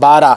12।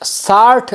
60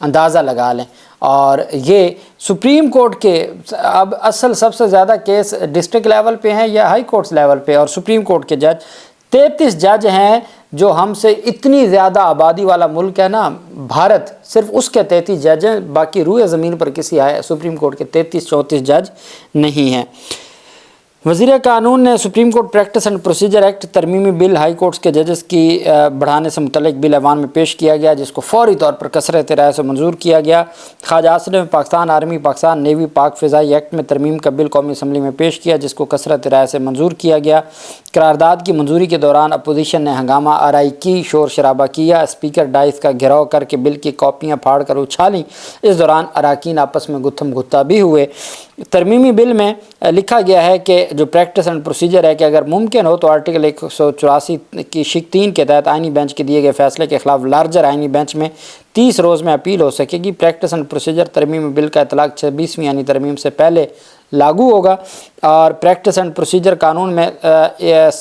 اندازہ لگا لیں۔ اور یہ سپریم کورٹ کے اب اصل سب سے زیادہ کیس ڈسٹرکٹ لیول پہ ہیں یا ہائی کورٹس لیول پہ، اور سپریم کورٹ کے جج 33 جج ہیں، جو ہم سے اتنی زیادہ آبادی والا ملک ہے نا بھارت، صرف اس کے 33 جج ہیں، باقی روئے زمین پر کسی سپریم کورٹ کے 33-34 جج نہیں ہیں۔ وزیر قانون نے supreme court practice and procedure act ترمیمی بل ہائی کورٹس کے ججز کی بڑھانے سے متعلق بل ایوان میں پیش کیا گیا، جس کو فوری طور پر کثرت رائے سے منظور کیا گیا۔ خواجہ آصف نے پاکستان آرمی، پاکستان نیوی، پاک فضائی ایکٹ میں ترمیم کا بل قومی اسمبلی میں پیش کیا، جس کو کثرت رائے سے منظور کیا گیا۔ قرارداد کی منظوری کے دوران اپوزیشن نے ہنگامہ آرائی کی، شور شرابہ کیا، اسپیکر ڈائس کا گھیراؤ کر کے بل کی کاپیاں پھاڑ کر اچھالیں۔ اس دوران اراکین آپس میں گتھم گتھا بھی ہوئے۔ ترمیمی بل میں لکھا گیا ہے کہ جو پریکٹس اینڈ پروسیجر ہے کہ اگر ممکن ہو تو آرٹیکل 184 کی شق 3 کے تحت آئینی بینچ کے دیے گئے فیصلے کے خلاف لارجر آئینی بینچ میں 30 روز میں اپیل ہو سکے گی۔ پریکٹس اینڈ پروسیجر ترمیمی بل کا اطلاق 26ویں یعنی ترمیم سے پہلے لاگو ہوگا، اور پریکٹس اینڈ پروسیجر قانون میں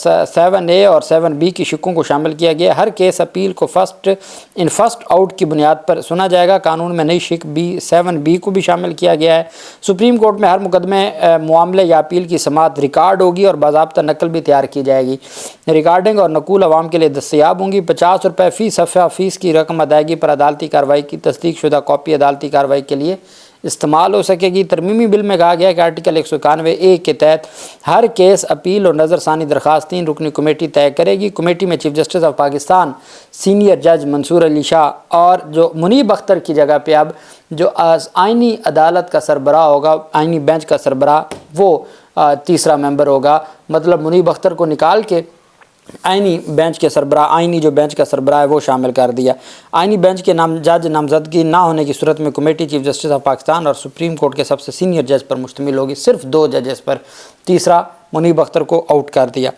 7A اور 7B کی شقوں کو شامل کیا گیا۔ ہر کیس اپیل کو فرسٹ آؤٹ کی بنیاد پر سنا جائے گا۔ قانون میں نئی شق 7B کو بھی شامل کیا گیا ہے۔ سپریم کورٹ میں ہر مقدمے، معاملے یا اپیل کی سماعت ریکارڈ ہوگی اور باضابطہ نقل بھی تیار کی جائے گی۔ ریکارڈنگ اور نقول عوام کے لیے دستیاب ہوں گی۔ 50 روپے فی صفحہ فیس کی رقم ادائیگی پر عدالتی کارروائی کی تصدیق شدہ کاپی عدالتی کارروائی کے لیے استعمال ہو سکے گی۔ ترمیمی بل میں کہا گیا کہ آرٹیکل 191A کے تحت ہر کیس، اپیل اور نظر ثانی درخواست 3 رکنی کمیٹی طے کرے گی۔ کمیٹی میں chief justice of Pakistan senior جج منصور علی شاہ اور جو منیب اختر کی جگہ پہ اب جو آئینی عدالت کا سربراہ ہوگا، آئینی بینچ کا سربراہ، وہ تیسرا ممبر ہوگا۔ مطلب منیب اختر کو نکال کے آئینی بینچ کے سربراہ، آئینی جو بینچ کا سربراہ ہے وہ شامل کر دیا۔ آئینی بینچ کے جج نامزدگی نہ ہونے کی صورت میں committee chief justice of Pakistan اور سپریم کورٹ کے سب سے سینئر جج پر مشتمل ہوگی، صرف 2 ججز پر، تیسرا منیب اختر کو آؤٹ کر دیا۔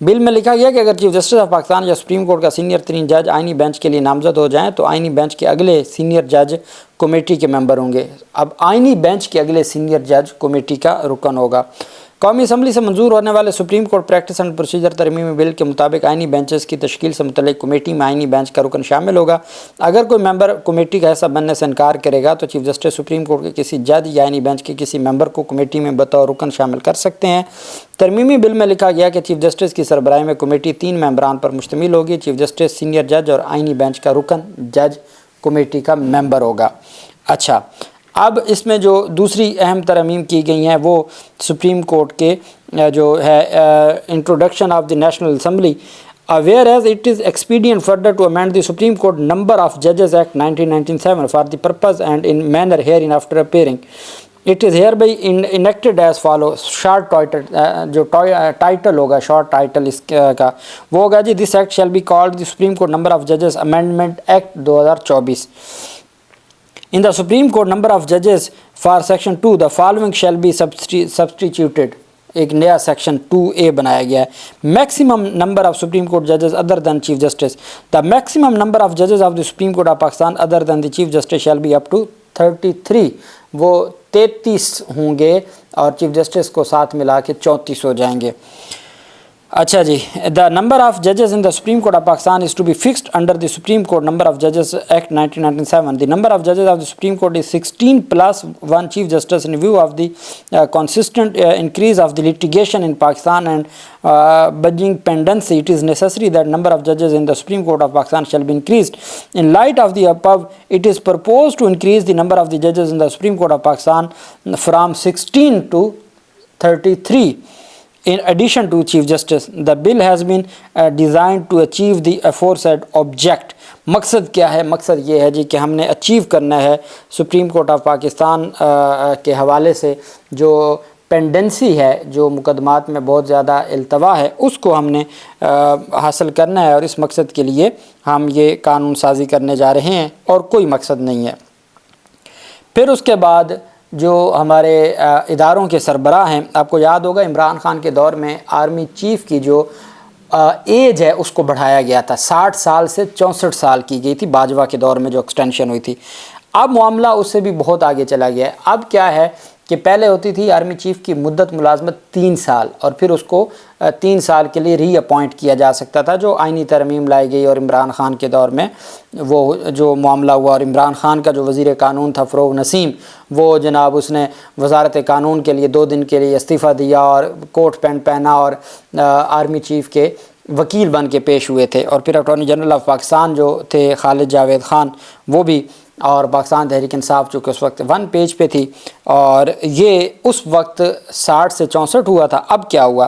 بل میں لکھا گیا کہ اگر چیف جسٹس آف پاکستان یا سپریم کورٹ کا سینئر ترین جج آئینی بینچ کے لیے نامزد ہو جائیں تو آئینی بینچ کے اگلے سینئر جج کمیٹی کے ممبر ہوں گے۔ اب آئینی بینچ کے اگلے سینئر جج کمیٹی کا رکن ہوگا۔ قومی اسمبلی سے منظور ہونے والے supreme court practice and procedure ترمیمی بل کے مطابق آئینی بینچز کی تشکیل سے متعلق کمیٹی میں آئینی بینچ کا رکن شامل ہوگا۔ اگر کوئی ممبر کمیٹی کا حصہ بننے سے انکار کرے گا تو چیف جسٹس سپریم کورٹ کے کسی جج یا آئینی بینچ کے کسی ممبر کو کمیٹی میں بطور رکن شامل کر سکتے ہیں۔ ترمیمی بل میں لکھا گیا کہ چیف جسٹس کی سربراہی میں کمیٹی 3 ممبران پر مشتمل ہوگی۔ چیف جسٹس سینئر جج اور آئینی بینچ کا رکن جج کمیٹی کا ممبر ہوگا۔ اچھا، اب اس میں جو دوسری اہم ترمیم کی گئی ہیں وہ سپریم کورٹ کے جو ہے introduction of the national assembly, whereas it is expedient further to amend the Supreme Court Number of Judges Act 1997 for the purpose and in manner hereinafter appearing. It is hereby enacted as follows. Short title جو title ہوگا، short title اس کا وہ ہوگا جی This Act shall be called the Supreme Court Number of Judges Amendment Act 2024. In the Supreme Court Number of Judges for Section 2, the following shall be substituted. ایک نیا section 2A بنایا گیا ہے۔ Maximum number of supreme court ججز other then chief justice, the maximum number of ججز of the supreme court of Pakistan other then the chief justice shall be up to 33، وہ 33 ہوں گے اور چیف جسٹس کو ساتھ ملا کے 34 ہو جائیں گے۔ اچھا جی، دا نمبر آف ججز ان دا supreme court of Pakistan is to be fixed under the supreme court number of ججز ایکٹ 1997. دی نمبر آف ججز of the supreme court is 16 plus 1 chief justice in view of the consistent increase of the litigation in Pakistan and budding pendency. It is necessary that number of judges in the Supreme Court of Pakistan shall be increased. In light of the above, it is proposed to increase the number of the judges in the Supreme Court of Pakistan from 16 to 33. In addition to Chief Justice, the bill has been designed to achieve the aforesaid object. مقصد کیا ہے؟ مقصد یہ ہے جی کہ ہم نے achieve کرنا ہے سپریم کورٹ آف پاکستان کے حوالے سے جو پینڈنسی ہے، جو مقدمات میں بہت زیادہ التوا ہے، اس کو ہم نے حاصل کرنا ہے، اور اس مقصد کے لیے ہم یہ قانون سازی کرنے جا رہے ہیں، اور کوئی مقصد نہیں ہے۔ پھر اس کے بعد جو ہمارے اداروں کے سربراہ ہیں، آپ کو یاد ہوگا عمران خان کے دور میں آرمی چیف کی جو ایج ہے اس کو بڑھایا گیا تھا، 60 سال سے 64 سال کی گئی تھی باجوہ کے دور میں جو ایکسٹینشن ہوئی تھی۔ اب معاملہ اس سے بھی بہت آگے چلا گیا ہے۔ اب کیا ہے کہ پہلے ہوتی تھی آرمی چیف کی مدت ملازمت 3 سال اور پھر اس کو 3 سال کے لیے ری اپوائنٹ کیا جا سکتا تھا، جو آئینی ترمیم لائی گئی اور عمران خان کے دور میں وہ جو معاملہ ہوا، اور عمران خان کا جو وزیر قانون تھا فروغ نسیم، وہ جناب اس نے وزارت قانون کے لیے 2 دن کے لیے استعفیٰ دیا اور کوٹ پینٹ پہنا اور آرمی چیف کے وکیل بن کے پیش ہوئے تھے۔ اور پھر اٹارنی جنرل آف پاکستان جو تھے خالد جاوید خان، وہ بھی، اور پاکستان تحریک انصاف جو کہ اس وقت 1 پیج پہ تھی، اور یہ اس وقت 60 سے 64 ہوا تھا۔ اب کیا ہوا؟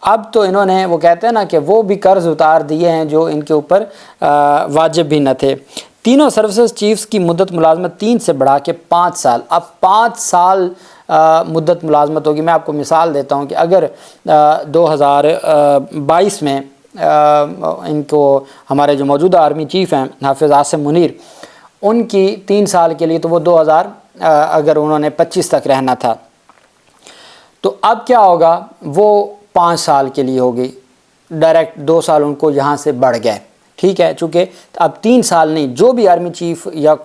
اب تو انہوں نے، وہ کہتے ہیں نا کہ وہ بھی قرض اتار دیے ہیں جو ان کے اوپر واجب بھی نہ تھے۔ تینوں سروسز چیفز کی مدت ملازمت 3 سے بڑھا کے 5 سال، اب 5 سال مدت ملازمت ہوگی۔ میں آپ کو مثال دیتا ہوں کہ اگر 2022 میں ان کو ہمارے جو موجودہ آرمی چیف ہیں حافظ عاصم منیر، ان کی 3 سال کے لیے تو وہ 2000 اگر انہوں نے 25 تک رہنا تھا، تو اب کیا ہوگا؟ وہ 5 سال کے لیے ہوگی، ڈائریکٹ 2 سال ان کو یہاں سے بڑھ گئے، ٹھیک ہے؟ چونکہ اب 3 سال نہیں، جو بھی آرمی چیف یا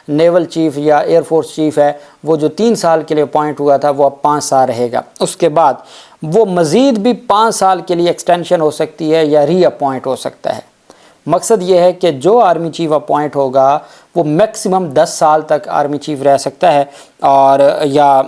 نیول چیف یا ایئر فورس چیف ہے، وہ جو 3 سال کے لیے اپوائنٹ ہوا تھا وہ اب 5 سال رہے گا۔ اس کے بعد وہ مزید بھی 5 سال کے لیے ایکسٹینشن ہو سکتی ہے یا ری اپوائنٹ ہو سکتا ہے۔ مقصد یہ ہے کہ جو آرمی چیف اپوائنٹ ہوگا وہ میکسیمم 10 سال تک آرمی چیف رہ سکتا ہے، اور یا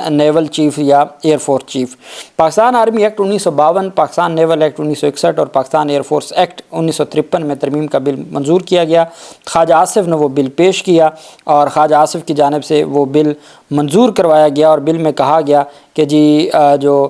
نیول چیف یا air force chief. Pakistan army act 1952، Pakistan naval act 1961 اور پاکستان ایئر فورس ایکٹ 1953 میں ترمیم کا بل منظور کیا گیا۔ خواجہ آصف نے وہ بل پیش کیا اور خواجہ آصف کی جانب سے وہ بل منظور کروایا گیا، اور بل میں کہا گیا کہ جی جو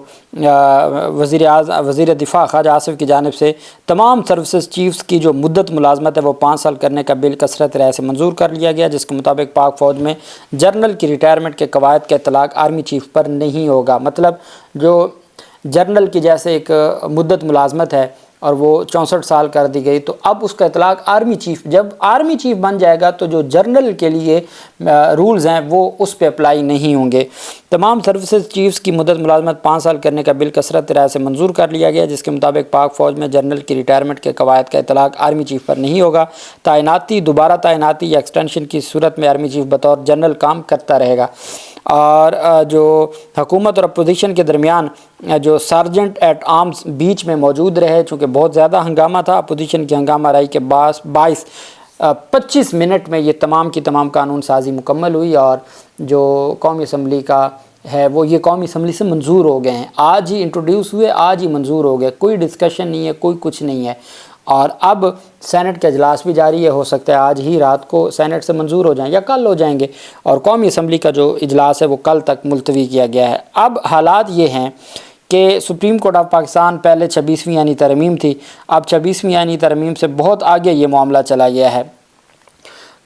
وزیر دفاع خواجہ آصف کی جانب سے تمام سروسز چیفز کی جو مدت ملازمت ہے وہ 5 سال کرنے کا بل کثرت رائے سے منظور کر لیا گیا، جس کے مطابق پاک فوج میں جنرل کی ریٹائرمنٹ کے قواعد کا اطلاق آرمی چیف پر نہیں ہوگا۔ مطلب جو جنرل کی جیسے ایک مدت ملازمت ہے اور وہ 64 سال کر دی گئی، تو اب اس کا اطلاق آرمی چیف، جب آرمی چیف بن جائے گا تو جو جنرل کے لیے رولز ہیں وہ اس پہ اپلائی نہیں ہوں گے۔ تمام سروسز چیفز کی مدت ملازمت 5 سال کرنے کا بل کثرت رائے سے منظور کر لیا گیا، جس کے مطابق پاک فوج میں جنرل کی ریٹائرمنٹ کے قواعد کا اطلاق آرمی چیف پر نہیں ہوگا۔ تعیناتی، دوبارہ تعیناتی یا ایکسٹینشن کی صورت میں آرمی چیف بطور جنرل کام کرتا رہے گا۔ اور جو حکومت اور اپوزیشن کے درمیان جو سارجنٹ ایٹ آرمز بیچ میں موجود رہے، چونکہ بہت زیادہ ہنگامہ تھا، اپوزیشن کی ہنگامہ رائی کے باعث 25 منٹ میں یہ تمام کی تمام قانون سازی مکمل ہوئی، اور جو قومی اسمبلی کا ہے وہ یہ قومی اسمبلی سے منظور ہو گئے ہیں۔ آج ہی انٹروڈیوس ہوئے، آج ہی منظور ہو گئے، کوئی ڈسکشن نہیں ہے، کوئی کچھ نہیں ہے۔ اور اب سینٹ کا اجلاس بھی جاری ہے، ہو سکتا ہے آج ہی رات کو سینٹ سے منظور ہو جائیں یا کل ہو جائیں گے، اور قومی اسمبلی کا جو اجلاس ہے وہ کل تک ملتوی کیا گیا ہے۔ اب حالات یہ ہیں کہ سپریم کورٹ آف پاکستان پہلے 26ویں آئینی ترمیم تھی، اب 26ویں آئینی ترمیم سے بہت آگے یہ معاملہ چلا گیا ہے۔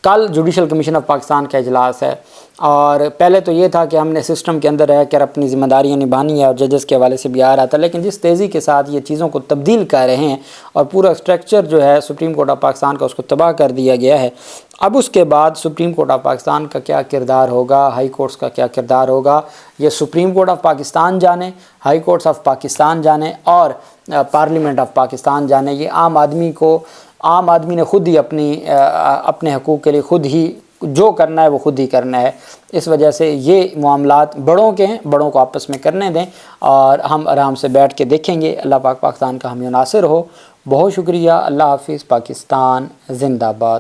کل جوڈیشل کمیشن آف پاکستان کا اجلاس ہے، اور پہلے تو یہ تھا کہ ہم نے سسٹم کے اندر رہ کر اپنی ذمہ داریاں نبھانی ہے، اور ججز کے حوالے سے بھی آ رہا تھا، لیکن جس تیزی کے ساتھ یہ چیزوں کو تبدیل کر رہے ہیں اور پورا اسٹرکچر جو ہے سپریم کورٹ آف پاکستان کا اس کو تباہ کر دیا گیا ہے، اب اس کے بعد سپریم کورٹ آف پاکستان کا کیا کردار ہوگا، ہائی کورٹس کا کیا کردار ہوگا، یہ سپریم کورٹ آف پاکستان جانے، ہائی کورٹس آف پاکستان جانے اور پارلیمنٹ آف پاکستان جانے۔ یہ عام آدمی نے خود ہی اپنے حقوق کے لیے خود ہی جو کرنا ہے وہ خود ہی کرنا ہے۔ اس وجہ سے یہ معاملات بڑوں کے ہیں، بڑوں کو آپس میں کرنے دیں، اور ہم آرام سے بیٹھ کے دیکھیں گے۔ اللہ پاک پاکستان کا حامی و ناصر ہو۔ بہت شکریہ۔ اللہ حافظ۔ پاکستان زندہ باد۔